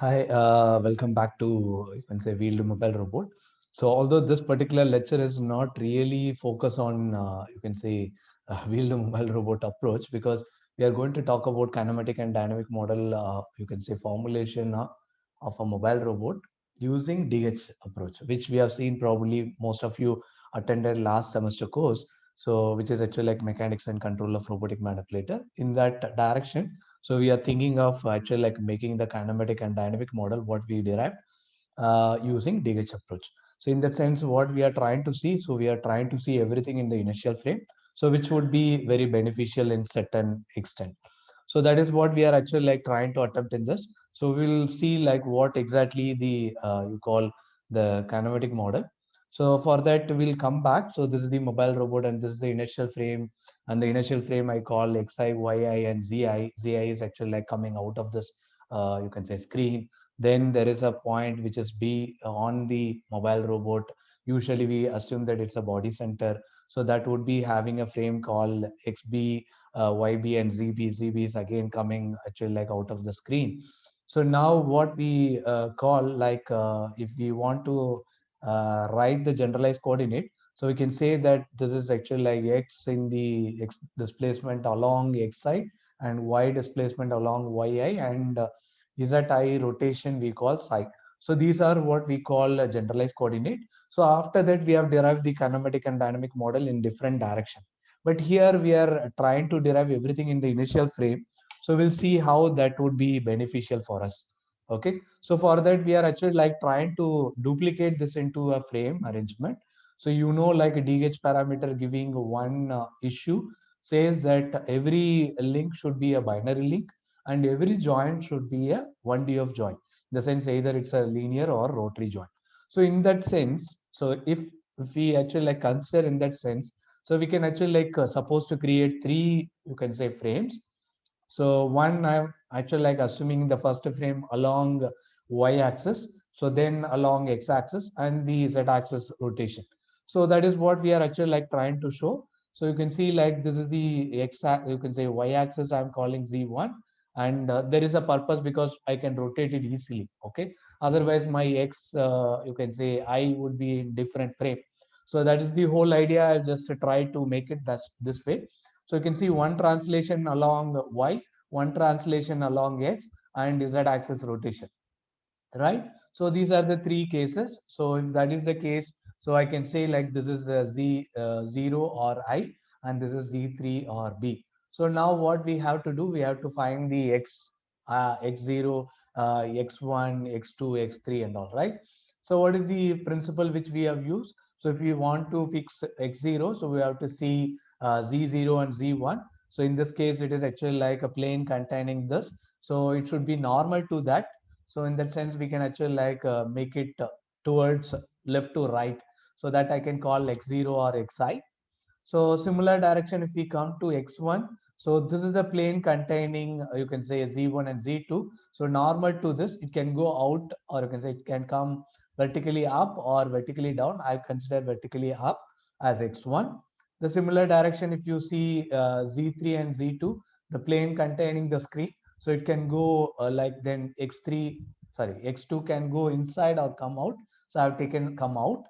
Hi, welcome back to you can say wheeled mobile robot. So although this particular lecture is not really focused on you can say wheeled mobile robot approach because we are going to talk about kinematic and dynamic model you can say formulation of a mobile robot using DH approach, which we have seen probably most of you attended last semester course. So which is actually like mechanics and control of robotic manipulator. In that direction, so we are thinking of actually like making the kinematic and dynamic model what we derived using DH approach. So in that sense, what we are trying to see, so we are trying to see everything in the initial frame, so which would be very beneficial in certain extent. So that is what we are actually like trying to attempt in this. So we'll see like what exactly the you call the kinematic model. So for that we'll come back. So this is the mobile robot and this is the initial frame, and the initial frame I call XI, YI and ZI. ZI is actually like coming out of this you can say screen. Then there is a point which is B on the mobile robot. Usually we assume that it's a body center. So that would be having a frame called XB, YB and ZB. ZB is again coming actually like out of the screen. So now what we call like if we want to write the generalized coordinate, so we can say that this is actually like X in the X displacement along X side and Y displacement along YI and ZI rotation we call psi. So these are what we call a generalized coordinate. So after that, we have derived the kinematic and dynamic model in different direction. But here we are trying to derive everything in the initial frame. So we'll see how that would be beneficial for us. Okay. So for that, we are actually like trying to duplicate this into a frame arrangement. So you know, like a DH parameter giving one issue says that every link should be a binary link and every joint should be a 1D of joint. In the sense either it's a linear or rotary joint. So in that sense, so if we actually like consider in that sense, so we can actually like supposed to create three you can say frames. So one I'm actually like assuming the first frame along y-axis, so then along x-axis and the z-axis rotation. So that is what we are actually like trying to show. So you can see like this is the you can say y-axis I'm calling z1, and there is a purpose because I can rotate it easily. Okay, otherwise my x you can say I would be in different frame. So that is the whole idea. I'll just try to make it this way. So you can see one translation along y, one translation along x, and z-axis rotation, right? So these are the three cases. So if that is the case, so I can say like this is z0 or I, and this is z3 or b. So now what we have to do, we have to find the x0, x1, x2, x3, and all, right? So what is the principle which we have used? So if we want to fix x0, so we have to see z0 and z1. So in this case, it is actually like a plane containing this. So it should be normal to that. So in that sense, we can actually like make it towards left to right, so that I can call x0 or xi. So similar direction, if we come to x1, so this is the plane containing you can say z1 and z2. So normal to this, it can go out, or you can say it can come vertically up or vertically down. I consider vertically up as x1. The similar direction, if you see z3 and z2, the plane containing the screen, so it can go like then x3, sorry, x2 can go inside or come out. So I've taken come out,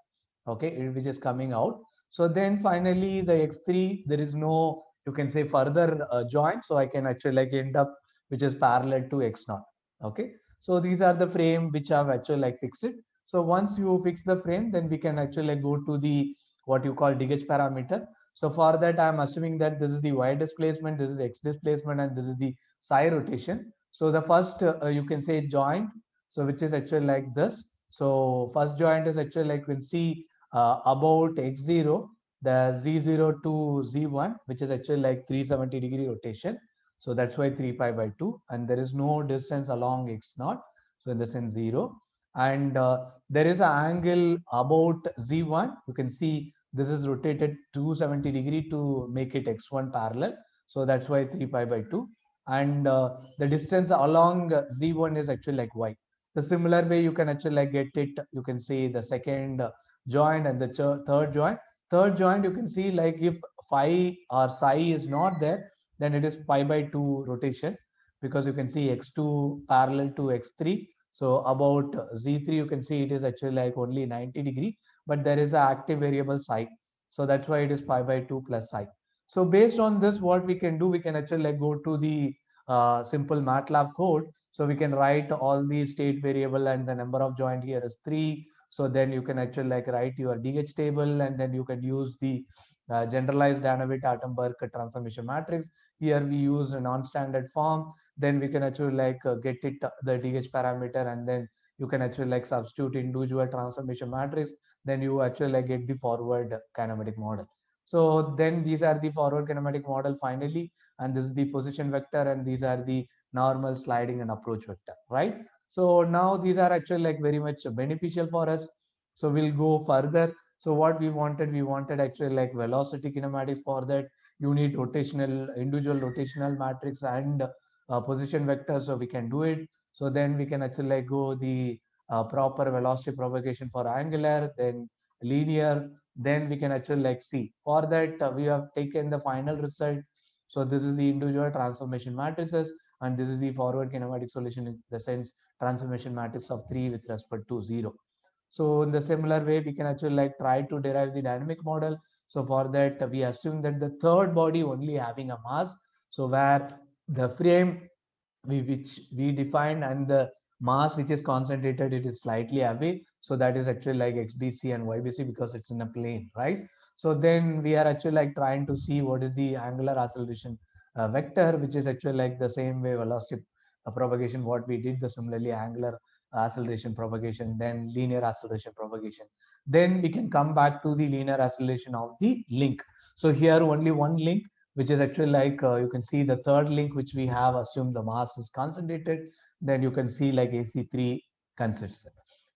okay, which is coming out. So then finally the x3, there is no, you can say further joint. So I can actually like end up, which is parallel to x0. Okay. So these are the frame which I've actually like fixed it. So once you fix the frame, then we can actually like go to the, what you call DH parameter. So for that, I'm assuming that this is the y displacement, this is x displacement, and this is the psi rotation. So the first, you can say joint, so which is actually like this. So first joint is actually like when see about x0, the z0 to z1, which is actually like 370-degree rotation. So that's why 3 pi by 2, and there is no distance along x0. So in the sense 0, and there is an angle about z1. You can see this is rotated 270 degree to make it x1 parallel. So that's why 3 pi by 2, and the distance along z1 is actually like y. The similar way you can actually like get it. You can see the second joint and the third joint. Third joint, you can see like if phi or psi is not there, then it is pi by 2 rotation, because you can see x2 parallel to x3. So about Z3, you can see it is actually like only 90 degree, but there is an active variable psi. So that's why it is pi by 2 plus psi. So based on this, what we can do, we can actually like go to the simple MATLAB code. So we can write all the state variable, and the number of joint here is 3. So then you can actually like write your DH table, and then you can use the generalized Danavit-Attenberg transformation matrix. Here we use a non-standard form. Then we can actually like get it the DH parameter, and then you can actually like substitute individual transformation matrix. Then you actually like get the forward kinematic model. So then these are the forward kinematic model finally, and this is the position vector, and these are the normal sliding and approach vector, right? So now these are actually like very much beneficial for us. So we'll go further. So what we wanted actually like velocity kinematics. For that, you need rotational, individual rotational matrix and position vector, so we can do it. So then we can actually like go the proper velocity propagation for angular, then linear, then we can actually like see. For that, we have taken the final result. So this is the individual transformation matrices, and this is the forward kinematic solution in the sense transformation matrix of 3 with respect to 0. So in the similar way, we can actually like try to derive the dynamic model. So for that, we assume that the third body only having a mass. So where the frame which we defined, and the mass which is concentrated, it is slightly away. So that is actually like XBC and YBC because it's in a plane, right? So then we are actually like trying to see what is the angular acceleration vector, which is actually like the same way velocity propagation what we did, the similarly angular acceleration propagation, then linear acceleration propagation. Then we can come back to the linear acceleration of the link. So here only one link, which is actually like you can see the third link which we have assumed the mass is concentrated. Then you can see like AC3 consists.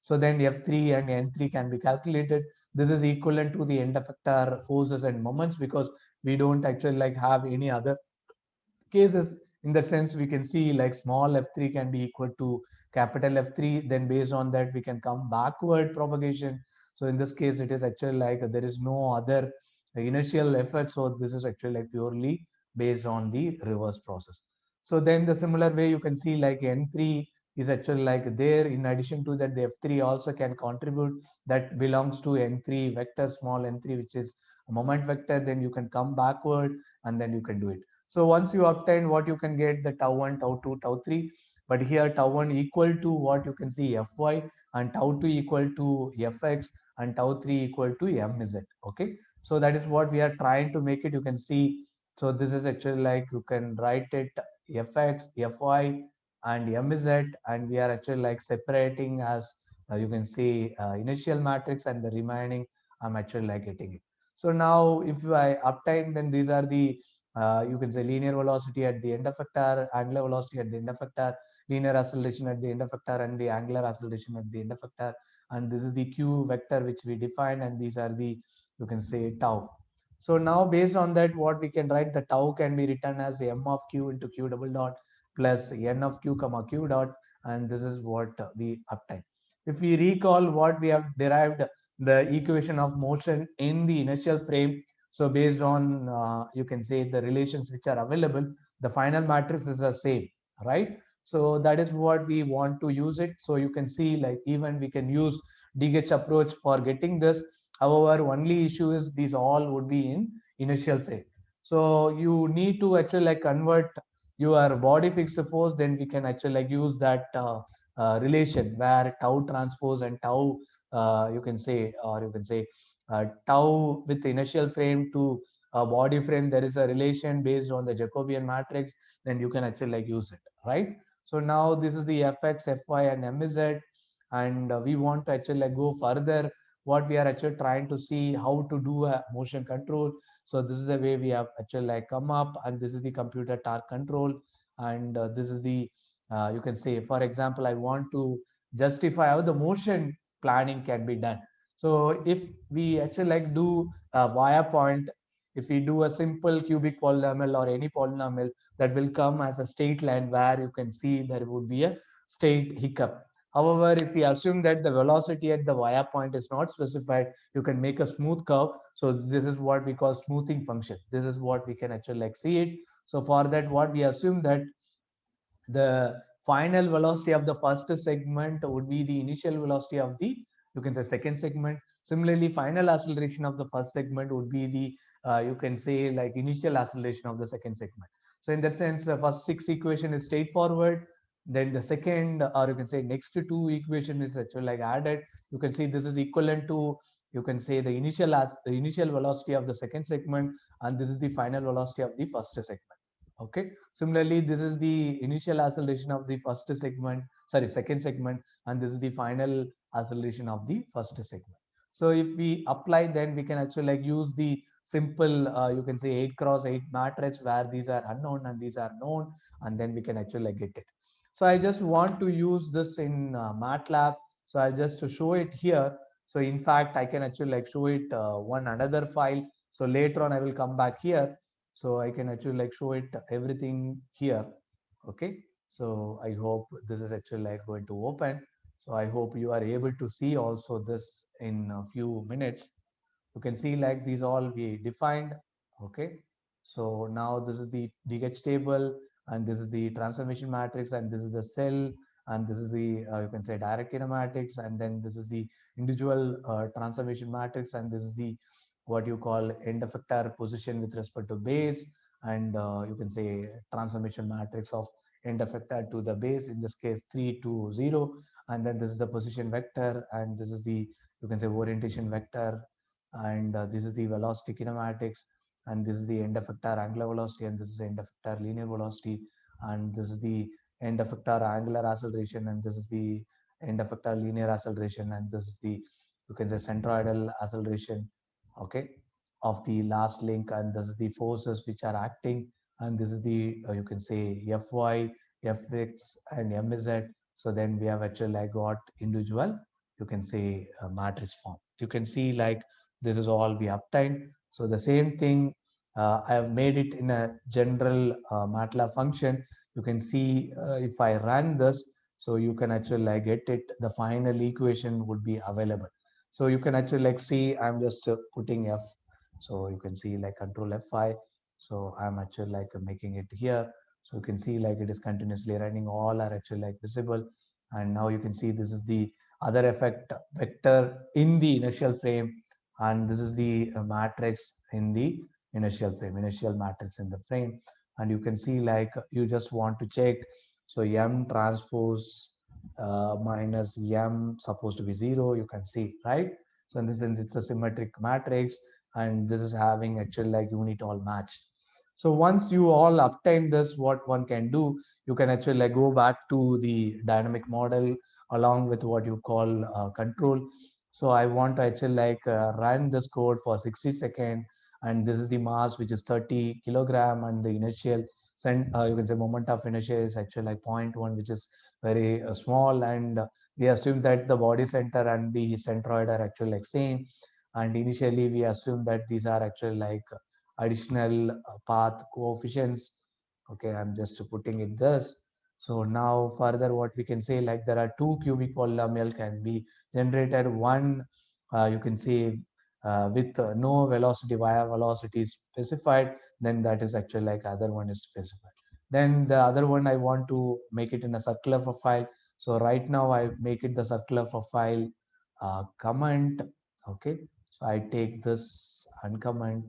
So then F3 and N3 can be calculated. This is equivalent to the end effector forces and moments, because we don't actually like have any other cases. In that sense, we can see like small f3 can be equal to capital F3. Then based on that, we can come backward propagation. So in this case, it is actually like there is no other inertial effect. So this is actually like purely based on the reverse process. So then the similar way you can see like N3 is actually like there. In addition to that, the F3 also can contribute. That belongs to N3 vector, small N3, which is a moment vector. Then you can come backward, and then you can do it. So once you obtain what you can get the tau 1, tau 2, tau 3, but here tau 1 equal to what you can see Fy, and tau 2 equal to Fx, and tau 3 equal to Mz. Okay. So that is what we are trying to make it. You can see. So this is actually like you can write it Fx, Fy, and Mz, and we are actually like separating as you can see initial matrix, and the remaining I'm actually like getting it. So now if I obtain, then these are the you can say linear velocity at the end effector, angular velocity at the end effector, linear acceleration at the end effector, and the angular acceleration at the end effector. And this is the q vector which we define, and these are the, you can say, tau. So now based on that, what we can write, the tau can be written as m of q into q double dot plus n of q comma q dot, and this is what we obtain. If we recall what we have derived, the equation of motion in the inertial frame, so based on you can say the relations which are available, the final matrix is the same, right? So that is what we want to use it. So you can see like even we can use DH approach for getting this. However, only issue is these all would be in inertial frame. So you need to actually like convert your body fixed force. Then we can actually like use that relation where tau transpose and tau you can say, or you can say tau with inertial frame to a body frame, there is a relation based on the Jacobian matrix. Then you can actually like use it, right? So now this is the Fx, Fy, and Mz, and we want to actually like go further. What we are actually trying to see how to do a motion control. So this is the way we have actually like come up, and this is the computer torque control, and this is the you can say, for example, I want to justify how the motion planning can be done. So if we actually like do a wire point, if we do a simple cubic polynomial or any polynomial, that will come as a straight line where you can see there would be a straight hiccup. However, if we assume that the velocity at the wire point is not specified, you can make a smooth curve. So this is what we call smoothing function. This is what we can actually like see it. So for that, what we assume that the final velocity of the first segment would be the initial velocity of the, you can say, second segment. Similarly, final acceleration of the first segment would be the, you can say, like initial acceleration of the second segment. So in that sense, the first 6 equation is straightforward. Then the second, or you can say next to 2 equation is actually like added. You can see this is equivalent to, you can say, the initial velocity of the second segment, and this is the final velocity of the first segment. Okay. Similarly, this is the initial acceleration of the first segment, sorry, second segment, and this is the final acceleration of the first segment. So if we apply, then we can actually like use the simple, you can say 8x8 matrix where these are unknown and these are known, and then we can actually like get it. So I just want to use this in MATLAB. So I'll just to show it here. So in fact, I can actually like show it one another file. So later on, I will come back here. So I can actually like show it everything here. Okay. So I hope this is actually like going to open. So I hope you are able to see also this in a few minutes. You can see like these all we defined. Okay. So now this is the DH table, and this is the transformation matrix, and this is the cell, and this is the, you can say, direct kinematics, and then this is the individual transformation matrix, and this is the what you call end effector position with respect to base, and you can say transformation matrix of end effector to the base, in this case 3 to 0, and then this is the position vector, and this is the, you can say, orientation vector, and this is the velocity kinematics, and this is the end effector angular velocity, and this is end effector linear velocity, and this is the end effector angular acceleration, and this is the end effector linear acceleration, and this is the, you can say, centroidal acceleration, okay, of the last link, and this is the forces which are acting, and this is the, you can say, Fy, Fx, and Mz. So then we have actually like got individual, you can say, matrix form. You can see like this is all we obtained. So the same thing, I have made it in a general MATLAB function. You can see if I run this, so you can actually like get it, the final equation would be available. So you can actually like see, I'm just putting F. So you can see like control F5. So I'm actually like making it here. So you can see like it is continuously running, all are actually like visible. And now you can see this is the other effect vector in the inertial frame, and this is the matrix in the inertial frame, initial matrix in the frame. And you can see like you just want to check, so M transpose minus M supposed to be 0, you can see, right? So in this sense, it's a symmetric matrix, and this is having actually like unit all matched. So once you all obtain this, what one can do, you can actually like go back to the dynamic model along with what you call control. So I want to actually like run this code for 60 seconds, and this is the mass which is 30 kilogram, and the initial you can say moment of inertia is actually like 0.1, which is very small, and we assume that the body center and the centroid are actually like same, and initially we assume that these are actually like additional path coefficients. Okay, I'm just putting it this. So now further what we can say, like there are two cubic polynomial can be generated. One, you can say with no velocity via velocity specified, then that is actually like other one is specified. Then the other one I want to make it in a circular profile. So right now I make it the circular profile comment. Okay, so I take this uncomment.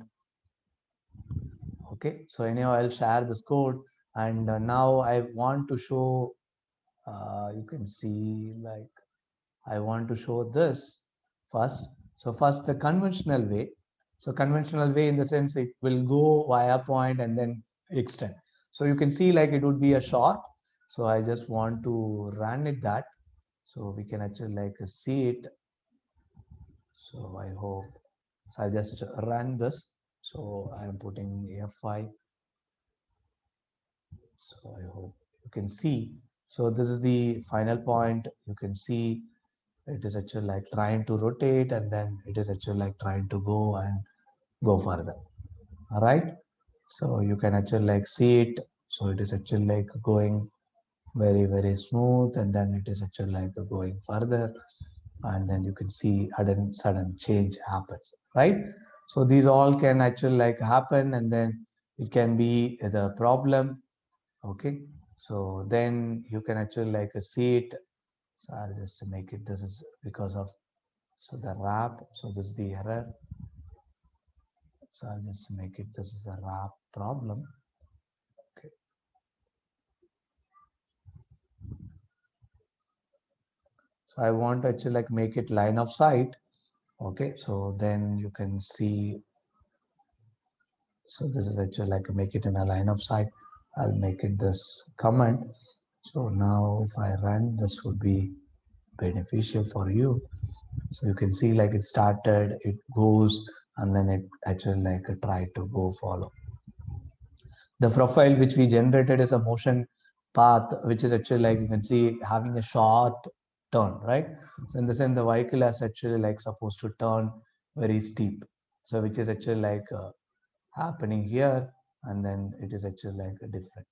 Okay, so anyhow I'll share this code, and now I want to show, you can see like I want to show this first. So first the conventional way. So conventional way in the sense it will go via point and then extend. So you can see like it would be a short. So I just want to run it that. So we can actually like see it. So I hope. So I just run this. So I am putting F5. So I hope you can see. So this is the final point. You can see it is actually like trying to rotate, and then it is actually like trying to go and go further. All right. So you can actually like see it. So it is actually like going very, very smooth, and then it is actually like going further, and then you can see sudden change happens, right? So these all can actually like happen, and then it can be the problem. Okay. So then you can actually like see it. So I'll just make it, this is because of, so the wrap, so this is the error. So I'll just make it, this is the wrap problem. Okay. So I want to actually like make it line of sight. Okay, so then you can see, so this is actually like make it in a line of sight. I'll make it this comment. So now if I run, this would be beneficial for you. So you can see like it started, it goes, and then it actually like try to go follow. The profile which we generated is a motion path, which is actually like you can see having a short turn, right? So in the sense, the vehicle is actually like supposed to turn very steep. So which is actually like happening here, and then it is actually like a different.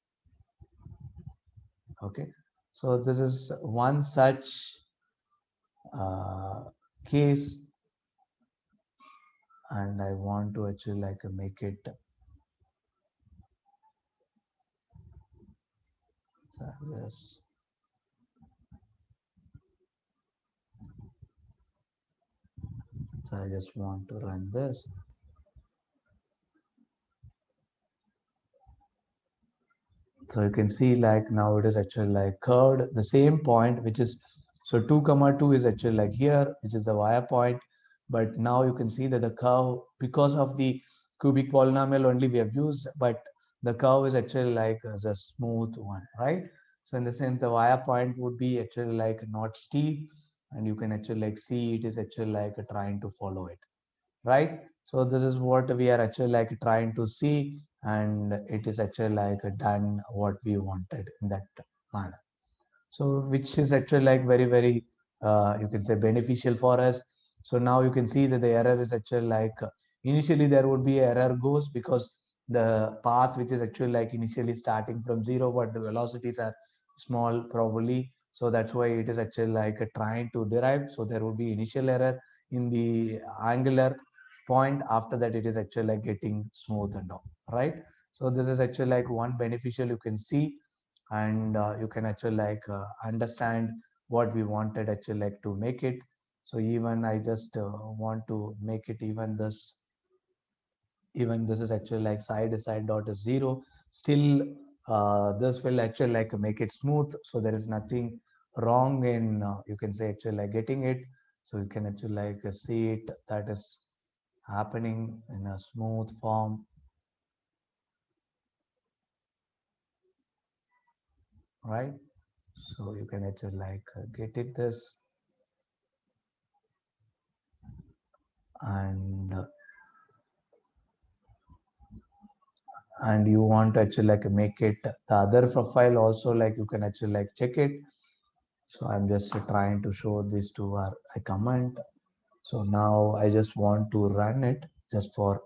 Okay, so this is one such case, and I want to actually like make it. So yes. So I just want to run this. So you can see like now it is actually like curved the same point, which is, so 2 comma 2 is actually like here, which is the wire point. But now you can see that the curve, because of the cubic polynomial only we have used, but the curve is actually like as a smooth one, right? So in the sense, the wire point would be actually like not steep, and you can actually like see it is actually like trying to follow it, right? So this is what we are actually like trying to see, and it is actually like done what we wanted in that manner. So which is actually like very you can say beneficial for us. So now you can see that the error is actually like initially there would be error goes because the path which is actually like initially starting from zero, but the velocities are small probably, so that's why it is actually like trying to derive. So there would be initial error in the angular point. After that it is actually like getting smooth and all, right? So this is actually like one beneficial you can see, and you can actually like understand what we wanted actually like to make it. So even I just want to make it even this, even this is actually like side to side dot is zero, still this will actually like make it smooth. So there is nothing wrong in you can say actually like getting it. So you can actually like see it that is happening in a smooth form, right? So you can actually like get it this, and you want to actually like make it the other profile also, like you can actually like check it. So I'm just trying to show this to our a comment. So now I just want to run it just for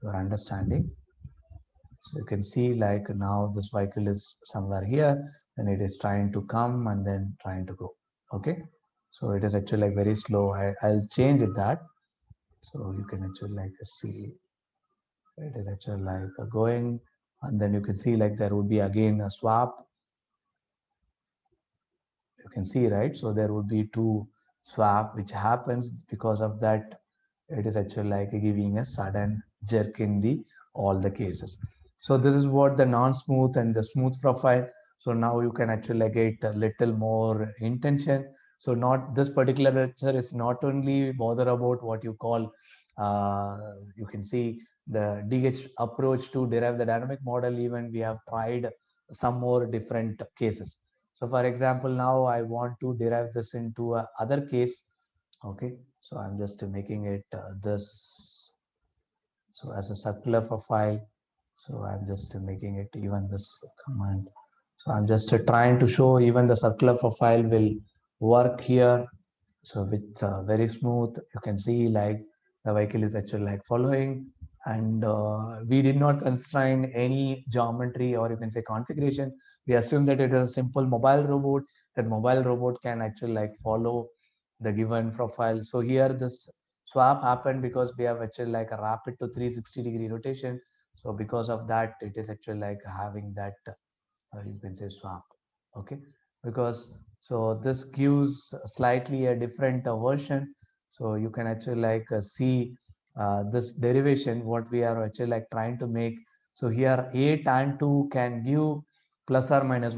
your understanding. So you can see like now this vehicle is somewhere here, then it is trying to come and then trying to go. Okay, so it is actually like very slow. I'll change it that, so you can actually like see it is actually like going, and then you can see like there would be again a swap. You can see, right? So there would be two swap which happens. Because of that, it is actually like giving a sudden jerk in the all the cases. So this is what the non-smooth and the smooth profile. So now you can actually get a little more intention. So not this particular lecture is not only bother about what you call you can see the DH approach to derive the dynamic model. Even we have tried some more different cases. So for example, now I want to derive this into a other case. Okay, so I'm just making it this, so as a circular profile. So I'm just making it even this command. So I'm just trying to show even the circular profile will work here. So with very smooth, you can see like the vehicle is actually like following, and we did not constrain any geometry or you can say configuration. We assume that it is a simple mobile robot. That mobile robot can actually like follow the given profile. So here this swap happened because we have actually like a rapid to 360-degree rotation. So because of that, it is actually like having that you can say swap. Okay, because so this gives slightly a different version. So you can actually like see this derivation what we are actually like trying to make. So here a tan 2 can give plus or minus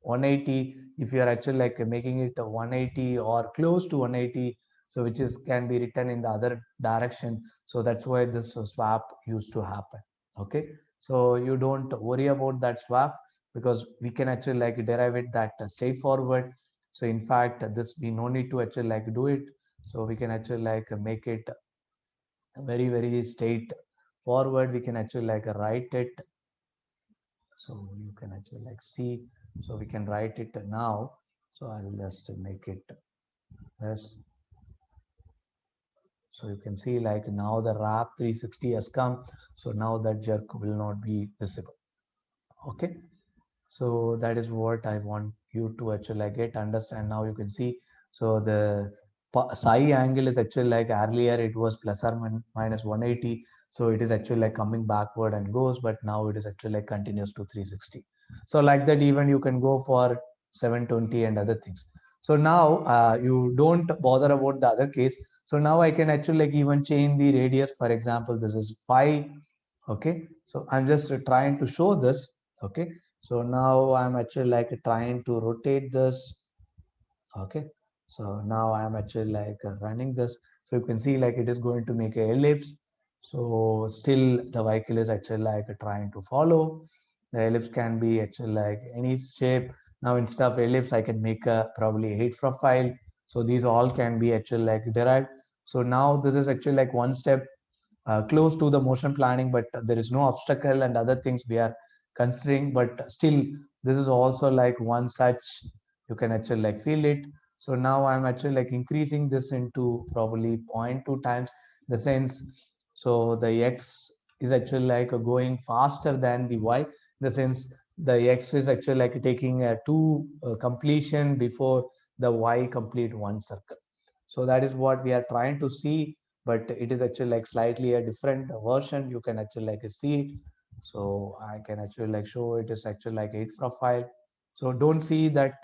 180 if you are actually like making it a 180 or close to 180, so which is can be written in the other direction. So that's why this swap used to happen. Okay, so you don't worry about that swap because we can actually like derive it that straightforward. So in fact this we no need to actually like do it. So we can actually like make it very straightforward. We can actually like write it. So you can actually like see. So we can write it now. So I'll just make it this. So you can see like now the wrap 360 has come. So now that jerk will not be visible. Okay. So that is what I want you to actually like get understand. Now you can see. So the psi angle is actually like earlier it was plus or minus 180. So it is actually like coming backward and goes, but now it is actually like continuous to 360. So like that even you can go for 720 and other things. So now you don't bother about the other case. So now I can actually like even change the radius. For example, this is 5. Okay. So I'm just trying to show this. Okay. So now I'm actually like trying to rotate this. Okay. So now I'm actually like running this. So you can see like it is going to make a ellipse. So still the vehicle is actually like trying to follow. The ellipse can be actually like any shape. Now instead of ellipse, I can make a probably 8 profile. So these all can be actually like derived. So now this is actually like one step close to the motion planning, but there is no obstacle and other things we are considering. But still, this is also like one such you can actually like feel it. So now I'm actually like increasing this into probably zero point 0.2 times the sense. So the x is actually like going faster than the y. In the sense the x is actually like taking a two completion before the y complete one circle. So that is what we are trying to see, but it is actually like slightly a different version. You can actually like see it. So I can actually like show it is actually like 8 profile. So don't see that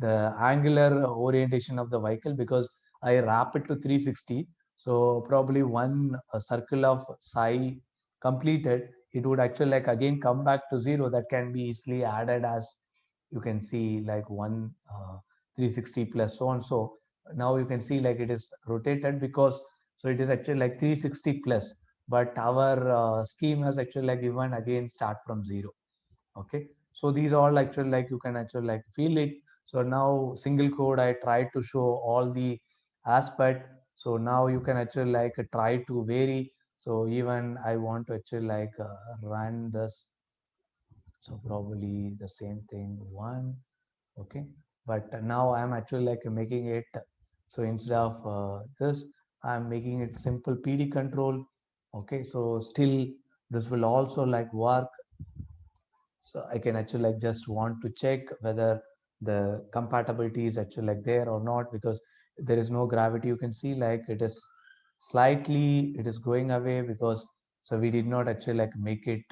the angular orientation of the vehicle because I wrap it to 360. So probably one circle of psi completed, it would actually like again come back to 0. That can be easily added as you can see like one 360 plus so and so. Now you can see like it is rotated because so it is actually like 360 plus, but our scheme has actually like even again start from 0. Okay, so these all actually like you can actually like feel it. So now single code I tried to show all the aspect. So now you can actually like try to vary. So even I want to actually like run this. So probably the same thing one. Okay, but now I'm actually like making it. So instead of this I'm making it simple PD control. Okay, so still this will also like work. So I can actually like just want to check whether the compatibility is actually like there or not, because there is no gravity. You can see like it is slightly it is going away because so we did not actually like make it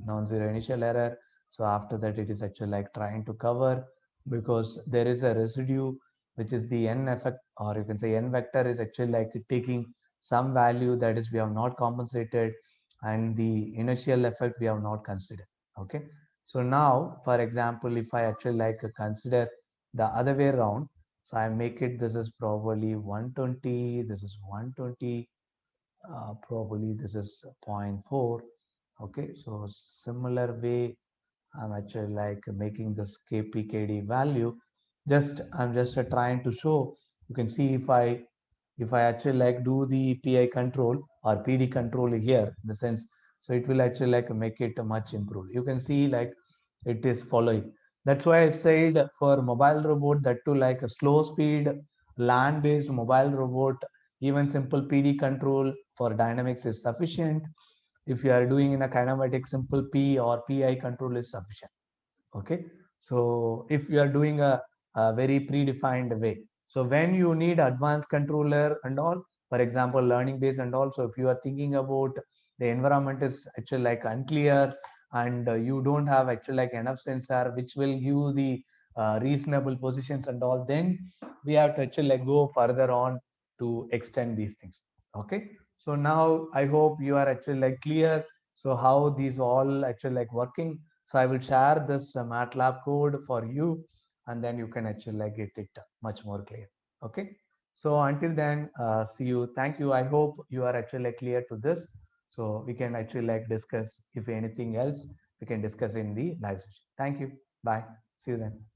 non-zero initial error. So after that it is actually like trying to cover because there is a residue which is the n effect, or you can say n vector is actually like taking some value that is we have not compensated, and the initial effect we have not considered. Okay, so now, for example, if I actually like consider the other way around, so I make it this is probably 120, this is 120, probably this is zero point 0.4. Okay, so similar way, I'm actually like making this kpkd value. Just I'm just trying to show. You can see if I actually like do the PI control or PD control here, in the sense, so it will actually like make it much improved. You can see like it is following. That's why I said for mobile robot that too like a slow speed land based mobile robot, even simple PD control for dynamics is sufficient. If you are doing in a kinematic, simple P or PI control is sufficient. Okay, so if you are doing a very predefined way, so when you need advanced controller and all, for example learning base and also if you are thinking about the environment is actually like unclear, and you don't have actually like enough sensor which will give the reasonable positions and all, then we have to actually like go further on to extend these things. Okay, so now I hope you are actually like clear. So how these all actually like working. So I will share this MATLAB code for you, and then you can actually like get it much more clear. Okay. So until then, see you. Thank you. I hope you are actually like clear to this. So we can actually like discuss if anything else we can discuss in the live session. Thank you. Bye. See you then.